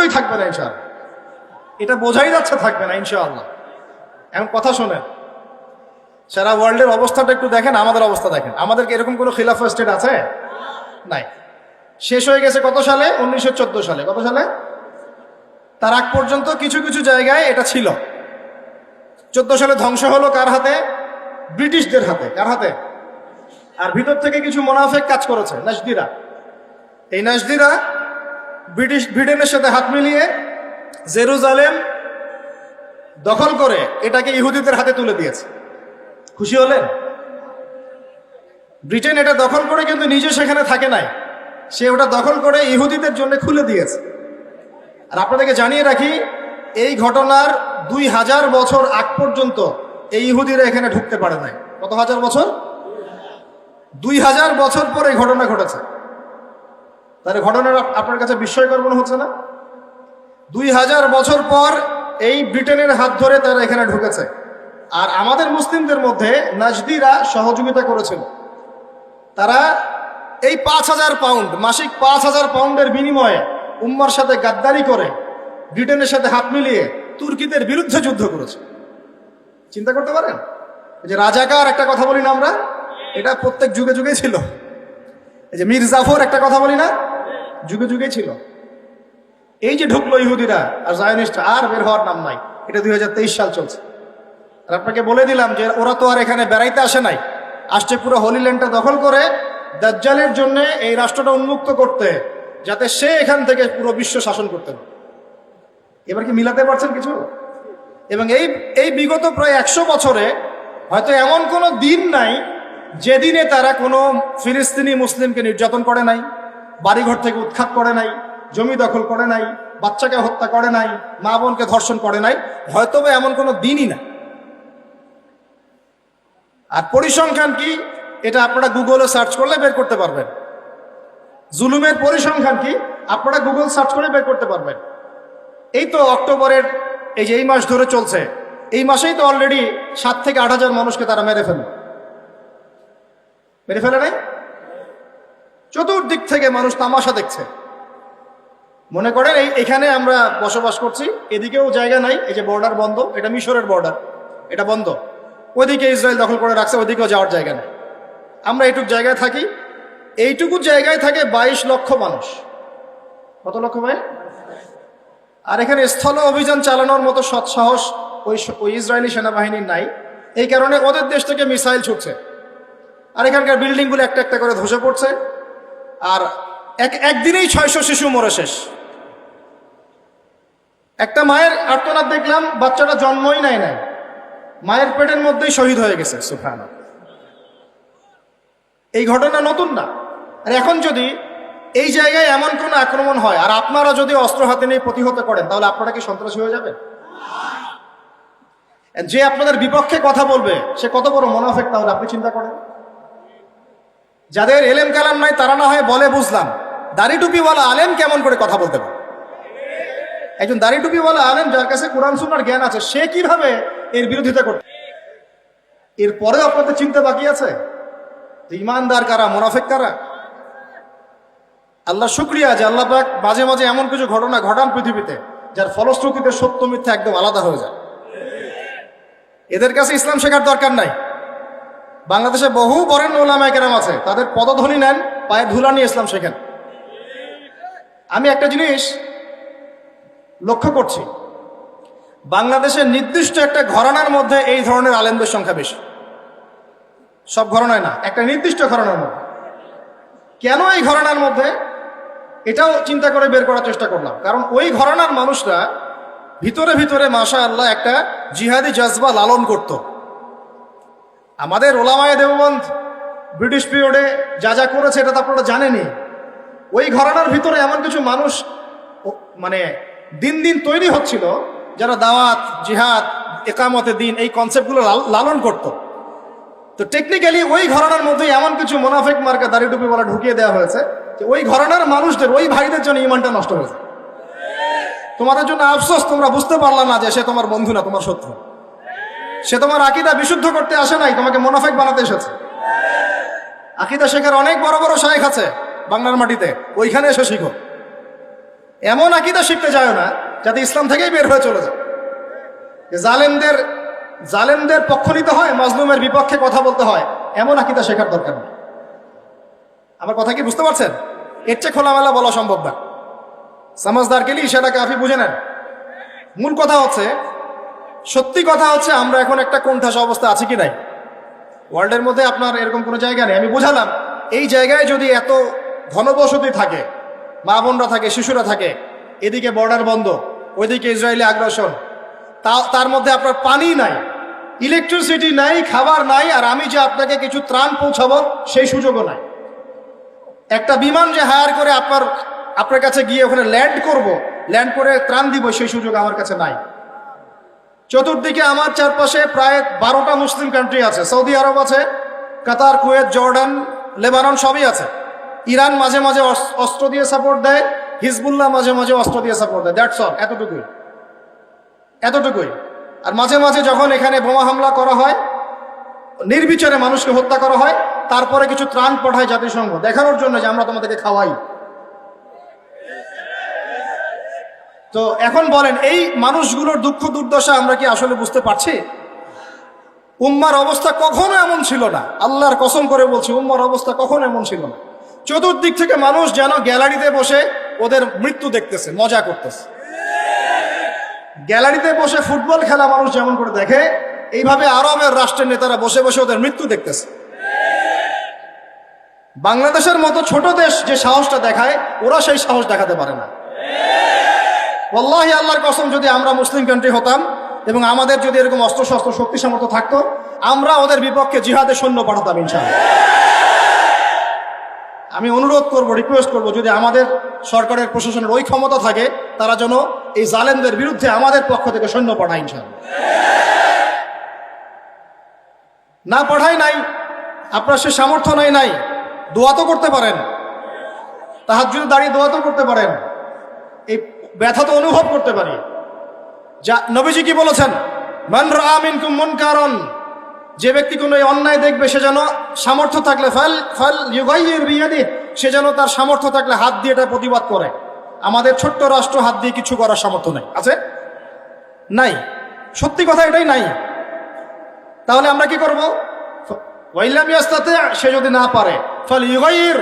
অস্তিত্বই থাকবে না ইনশাআল্লাহ। এটা বোঝাই যাচ্ছে থাকবে না ইনশাআল্লাহ। এখন কথা শোনেন, সারা ওয়ার্ল্ডের অবস্থাটা একটু দেখেন, আমাদের অবস্থা দেখেন। আমাদের কি এরকম কোনো খিলাফা স্টেট আছে? নাই। শেষ হয়ে গেছে কত সালে? 1914 সালে। কত সালে? তার আগ পর্যন্ত কিছু কিছু জায়গায় এটা ছিল। 14 সালে ধ্বংস হলো কার হাতে? ব্রিটিশদের হাতে। কার হাতে? আর ভিতর থেকে কিছু মুনাফিক কাজ করেছে, নাজদিরা। এই নাজদিরা ব্রিটেনের সাথে হাত মিলিয়ে জেরুজালেম দখল করে এটাকে ইহুদিদের হাতে তুলে দিয়েছে। খুশি হলেন? ব্রিটেন এটা দখল করে কিন্তু নিজে সেখানে থাকে নাই, সে ওটা দখল করে ইহুদিদের জন্য খুলে দিয়েছে। আর আপনাদেরকে জানিয়ে রাখি, এই ঘটনার 2000 বছর আগ পর্যন্ত এই ইহুদিরা এখানে ঢুকতে পারে নাই। কত হাজার বছর? 2000 বছর পরে এই ঘটনা ঘটেছে। তাহলে ঘটনার আপনার কাছে বিস্ময়কর মনে হচ্ছে না? 2000 বছর পর এই ব্রিটেনের হাত ধরে তারা এখানে ঢুকেছে। আর আমাদের মুসলিমদের মধ্যে নাজদিরা সহযোগিতা করেছিল। তারা এই 5000 পাউন্ড, মাসিক 5000 পাউন্ডের বিনিময়ে উম্মার সাথে গাদ্দারি করে ব্রিটেনের সাথে হাত মিলিয়ে তুর্কিদের বিরুদ্ধে যুদ্ধ করেছে। চিন্তা করতে পারেন? এই যে রাজাকার একটা কথা বলি না আমরা, এটা প্রত্যেক যুগে যুগেই ছিল। এই যে মীর জাফর একটা কথা বলি না, যুগে যুগেই ছিল। এই যে ঢুকলো ইহুদিরা আর জায়নিস্ট, আর বের হওয়ার নাম নাই। এটা 2023 সাল চলছে। আর আপনাকে বলে দিলাম যে ওরা তো আর এখানে বেড়াইতে আসে নাই, আসছে পুরো হোলি ল্যান্ডটা দখল করে দাজ্জালের জন্য এই রাষ্ট্রটা উন্মুক্ত করতে, যাতে সে এখান থেকে পুরো বিশ্ব শাসন করতে পারে। এবার কি মিলাতে পারছেন কিছু? এবং এই বিগত প্রায় 100 বছরে হয়তো এমন কোনো দিন নাই যেদিনে তারা কোনো ফিলিস্তিনি মুসলিমকে নির্যাতন করে নাই, বাড়িঘর থেকে উৎখাত করে নাই, জমি দখল করে নাই, বাচ্চাকে হত্যা করে নাই, মা বোনকে ধর্ষণ করে নাই। হয়তো বা এমন কোনো দিনই না। আর পরিসংখ্যান কি, এটা আপনারা গুগলে সার্চ করলে বের করতে পারবেন। জুলুমের পরিসংখ্যান কি আপনারা গুগল সার্চ করে বের করতে পারবেন। এই তো অক্টোবরের এই যে এই মাস ধরে চলছে, এই মাসেই তো অলরেডি 7 থেকে 8 হাজার মানুষকে তারা মেরে ফেলে নাই? চতুর্দিক থেকে মানুষ তামাশা দেখছে। মনে করেন এখানে আমরা বসবাস করছি, এদিকেও জায়গা নাই, এই যে বর্ডার বন্ধ, এটা মিশরের বর্ডার, এটা বন্ধ। ওইদিকে ইসরায়েল দখল করে রাখছে, ওইদিকেও যাওয়ার জায়গা নেই। আমরা এইটুকু জায়গায় থাকি, এইটুকু জায়গায় থাকে 22 লক্ষ মানুষ। কত লক্ষ ভাই? আর এখানে স্থল অভিযান চালানোর মতো সৎসাহস ওই ইসরায়েলি সেনাবাহিনীর নাই। এই কারণে ওদের দেশ থেকে মিসাইল ছুটছে, আর এখানকার বিল্ডিংগুলো একটা একটা করে ধসে পড়ছে। আর একদিনেই 600 শিশু মরে শেষ। একটা মায়ের আর্তনাদ দেখলাম, বাচ্চাটা জন্মই নাই, মায়ের পেটের মধ্যেই শহীদ হয়ে গেছে। সুবহানাল্লাহ। এই ঘটনা নতুন না। আর এখন যদি এই জায়গায় এমন কোনো আক্রমণ হয় আর আপনারা যদি অস্ত্র হাতে নিয়ে প্রতিহত করেন, তাহলে আপনারা কি সন্ত্রাসী হয়ে যাবেন? যে আপনাদের বিপক্ষে কথা বলবে সে কত বড় মুনাফিক, তাহলে আপনি চিন্তা করেন। যাদের এলেম কালাম নাই তারা না হয় বলে বুঝলাম, দাড়ি টুপিওয়ালা আলেম কেমন করে কথা বলতে পারে? একজন দাড়ি টুপিওয়ালা আলেম যার কাছে কোরআন সুন্নাহর জ্ঞান আছে, সে কিভাবে এর বিরোধিতা করতে? এরপরে আপনাদের চিন্তা বাকি আছে যে ইমানদার কারা, মুনাফিক কারা। আল্লাহ শুকরিয়া যে আল্লাহ পাক মাঝে মাঝে এমন কিছু ঘটনা ঘটান পৃথিবীতে, যার ফলশ্রুতিতে সত্য মিথ্যা একদম আলাদা হয়ে যায়। এদের কাছে ইসলাম শেখার দরকার নাই। বাংলাদেশে বহু বরেণ্য উলামায়ে কেরাম আছে, তাদের পদধ্বনি নেন, পায়ের ধুলা নিয়ে ইসলাম শেখেন। আমি একটা জিনিস লক্ষ্য করছি, বাংলাদেশের নির্দিষ্ট একটা ঘরানার মধ্যে এই ধরনের আলেমদের সংখ্যা বেশি। সব ঘরানায় না, একটা নির্দিষ্ট ঘরানার মধ্যে। কেন এই ঘরানার মধ্যে, এটাও চিন্তা করে বের করার চেষ্টা করলাম। কারণ ওই ঘরানার মানুষরা ভিতরে ভিতরে মাশাআল্লাহ একটা জিহাদি জজবা লালন করত। আমাদের ওলামায়ে দেওবন্দ ব্রিটিশ পিরিয়ডে যা যা করেছে এটা তো আপনারা জানেনই। ওই ঘরানার ভিতরে এমন কিছু মানুষ মানে দিন দিন তৈরি হচ্ছিল, যারা দাওয়াত, জিহাদ, একামতে দিন এই কনসেপ্টগুলো লালন করত। তো টেকনিক্যালি ওই ঘরানার মধ্যে এমন কিছু মুনাফিক মার্কা দাড়ি টুপি বলা ঢুকিয়ে দেওয়া হয়েছে যে ওই ঘরানার মানুষদের, ওই ভাইদের জন্য ইমানটা নষ্ট হয়েছে। তোমাদের জন্য আফসোস, তোমরা বুঝতে পারলা না যে সে তোমার বন্ধু না, তোমার শত্রু। সে তোমার আকীদা বিশুদ্ধ করতে আসে নাই, তোমাকে মুনাফিক বানাতে এসেছে। আকীদা শেখার অনেক বড় বড় শায়েখ আছে বাংলার মাটিতে, ওইখানে এসে শিখো। এমন আকীদা শিখতে যায় না যাতে ইসলাম থেকেই বের হয়ে চলে যায়। জালেমদের পক্ষ নিতে হয়, মাজলুমের বিপক্ষে কথা বলতে হয়, এমন আকীদা শেখার দরকার নেই। আমার কথা কি বুঝতে পারছেন? এর চেয়ে খোলামেলা বলা সম্ভব না। সমাজদার কে লিয়ে ইশারা কাফি, বুঝে নেন। মূল কথা হচ্ছে, সত্যি কথা হচ্ছে, আমরা এখন একটা কোণঠাসা অবস্থা আছি কি নাই? ওয়ার্ল্ডের মধ্যে আপনার এরকম কোনো জায়গা নেই। আমি বুঝালাম, এই জায়গায় যদি এত ঘনবসতি থাকে, মা বোনরা থাকে, শিশুরা থাকে, এদিকে বর্ডার বন্ধ, ওইদিকে ইসরায়েলি আগ্রাসন, তার মধ্যে আপনার পানি নাই, ইলেকট্রিসিটি নাই, খাবার নাই, আর আমি যে আপনাকে কিছু ত্রাণ পৌঁছাবো সেই সুযোগও নাই। একটা বিমান যে হায়ার করে আপনার কাছে গিয়ে ওখানে ল্যান্ড করে ত্রাণ দিব, সেই সুযোগ আমার কাছে নাই। চতুর্দিকে আমার চারপাশে প্রায় 12টা মুসলিম কান্ট্রি আছে। সৌদি আরব আছে, কাতার, কুয়েত, জর্ডান, লেবানন সবই আছে। ইরান মাঝে মাঝে অস্ত্র দিয়ে সাপোর্ট দেয়, হিজবুল্লাহ মাঝে মাঝে অস্ত্র দিয়ে সাপোর্ট দেয়। দ্যাটস অল, এতটুকুই। আর মাঝে মাঝে যখন এখানে বোমা হামলা করা হয়, নির্বিচারে মানুষকে হত্যা করা হয়, তারপরে কিছু ত্রাণ পাঠায় জাতিসংঘ, দেখানোর জন্য যে আমরা তোমাদেরকে খাওয়াই। তো এখন বলেন, এই মানুষগুলোর দুঃখ দুর্দশা আমরা কি আসলে বুঝতে পারছি? উম্মার অবস্থা কখনো এমন ছিল না, আল্লাহর কসম করে বলছি, উম্মার অবস্থা কখনো এমন ছিল না। চতুর্দিক থেকে মানুষ যেন গ্যালারিতে বসে ওদের মৃত্যু দেখতেছে, মজা করতেছে। গ্যালারিতে বসে ফুটবল খেলা মানুষ যেমন করে দেখে, এইভাবে আরবের রাষ্ট্রের নেতারা বসে বসে ওদের মৃত্যু দেখতেছে। বাংলাদেশের মতো ছোট দেশ যে সাহসটা দেখায়, ওরা সেই সাহস দেখাতে পারে না। ওয়াল্লাহি, আল্লাহর কসম, যদি আমরা মুসলিম কান্ট্রি হতাম এবং আমাদের যদি এরকম অস্ত্র-শস্ত্র, শক্তি সামর্থ্য থাকতো, আমরা ওদের বিপক্ষে জিহাদে সৈন্য পাঠাতাম ইনশাআল্লাহ। আমি অনুরোধ করব, রিকোয়েস্ট করব, যদি আমাদের সরকারের প্রশাসনের ওই ক্ষমতা থাকে, তারা যেন এই জালেমদের বিরুদ্ধে আমাদের পক্ষ থেকে সৈন্য পাঠায় ইনশাআল্লাহ। না পাঠাই নাই, আপনার সে সামর্থ্য নাই, দোয়া তো করতে পারেন, তাহাজ্জুদে দাঁড়িয়ে দোয়া তো করতে পারেন, এই ব্যথা তো অনুভব করতে পারি। যা নবীজি কি বলেছেন, মান রাআ মিনকুম মুনকারান, যে ব্যক্তি কোনো অন্যায় দেখবে, সে যেন সামর্থ্য থাকলে ফাল ইউগাইয়ির বিয়াদিহি, সে যেন তার সামর্থ্য থাকলে হাত দিয়ে এটা প্রতিবাদ করে। আমাদের ছোট্ট রাষ্ট্র হাত দিয়ে কিছু করার সামর্থ্য নাই, আছে? নাই, সত্যি কথা এটাই নাই। তাহলে আমরা কি করব? ওয়াইলাম ইয়াস্তাতি, সে যদি না পারে, ফাল ইউগাইয়ির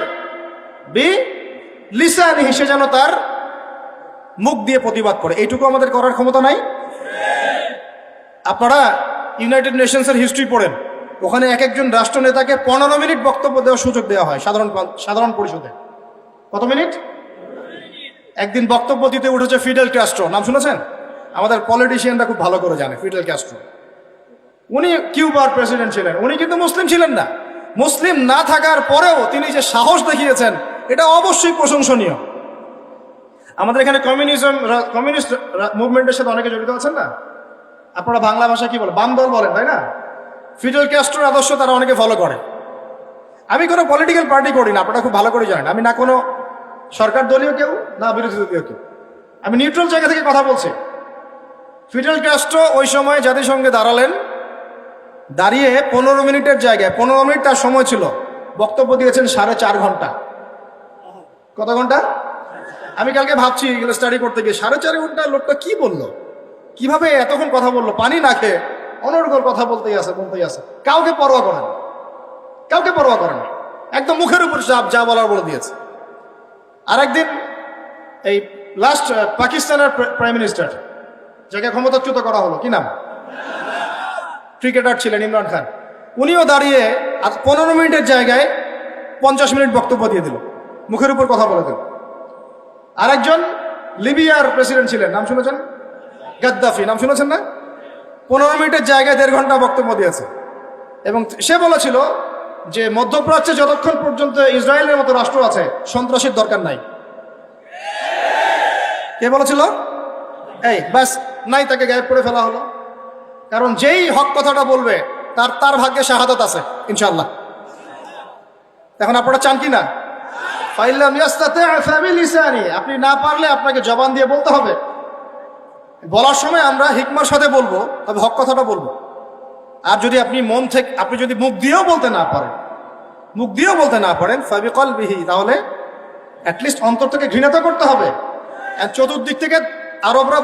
বিলিসানিহি, সে যেন তার মুখ দিয়ে প্রতিবাদ করে। এইটুকু আমাদের করার ক্ষমতা নাই? আপনারা ইউনাইটেড নেশনসের হিস্ট্রি পড়েন, ওখানে এক একজন রাষ্ট্রনেতাকে 15 মিনিট বক্তব্য দেওয়ার সুযোগ দেওয়া হয় সাধারণ পরিষদে। কত মিনিট? একদিন বক্তব্য দিতে উঠেছে ফিডেল ক্যাস্ট্রো, নাম শুনেছেন? আমাদের পলিটিশিয়ানরা খুব ভালো করে জানে ফিডেল ক্যাস্ট্রো। উনি কিউবার প্রেসিডেন্ট ছিলেন, উনি কিন্তু মুসলিম ছিলেন না। মুসলিম না থাকার পরেও তিনি যে সাহস দেখিয়েছেন, এটা অবশ্যই প্রশংসনীয়। আমাদের এখানে কমিউনিস্ট মুভমেন্টের সাথে অনেকে জড়িত আছেন না? আপনারা বাংলা ভাষা কি বলেন? বাম দল বলেন, তাই না? ফিডেল ক্যাস্ট্রোর আদর্শ তারা অনেকে ফলো করে। আমি কোনো পলিটিক্যাল পার্টি করি না, আপনারা খুব ভালো করে জানেন। আমি না কোনো সরকার দলীয় কেউ, না বিরোধী দলীয় কেউ, আমি নিউট্রাল জায়গা থেকে কথা বলছি। ফিডেল ক্যাস্ট্রো ওই সময় জাতিসংঘে দাঁড়ালেন, দাঁড়িয়ে 15 মিনিটের জায়গায় 15 মিনিট তার সময় ছিল, বক্তব্য দিয়েছেন 4.5 ঘন্টা। কত ঘন্টা? আমি কালকে ভাবছি, এগুলো স্টাডি করতে গিয়ে 4.5 ঘন্টা লোকটা কি বললো, কিভাবে এতক্ষণ কথা বললো, পানি না খেয়ে অনর্গল কথা বলতেই আছে, কাউকে পরোয়া করেন, একদম মুখের উপর যা বলার বলে দিয়েছে। আরেকদিন এই লাস্ট পাকিস্তানের প্রাইম মিনিস্টার, যাকে ক্ষমতাচ্যুত করা হলো, কি নাম? ক্রিকেটার ছিলেন ইমরান খান। উনিও দাঁড়িয়ে 15 মিনিটের জায়গায় 50 মিনিট বক্তব্য দিয়ে দিল, মুখের উপর কথা বলে দিল। আরেকজন লিবিয়ার প্রেসিডেন্ট ছিলেন, নাম শুনেছেন? গাদ্দাফি, নাম শুনেছেন না? 15 মিনিটের জায়গায় 1.5 ঘন্টা বক্তব্য দিয়েছে। এবং সে বলেছিল যে মধ্যপ্রাচ্যে যতক্ষণ পর্যন্ত ইসরায়েলের মতো রাষ্ট্র আছে, সন্ত্রাসীর দরকার নাই। কে বলেছিল? এই ব্যাস নাই, তাকে গায়েব করে ফেলা হলো। কারণ যেই হক কথাটা বলবে, তার ভাগ্যে শাহাদাত আছে ইনশাআল্লাহ। এখন আপনারা চান কি না? ফাইলাম ইয়াস্তাতি ফাবিলিসানি, আপনি না পারলে আপনাকে জবান দিয়ে বলতে হবে। বলার সময় আমরা হিকমার সাথে বলবো, তবে হক কথাটা বলবো। আর যদি আপনি যদি মুখ দিয়েও বলতে না পারেন ফাবিকলবিহি, তাহলে অ্যাটলিস্ট অন্তর থেকে ঘৃণা তো করতে হবে। চতুর্দিক থেকে আরবরা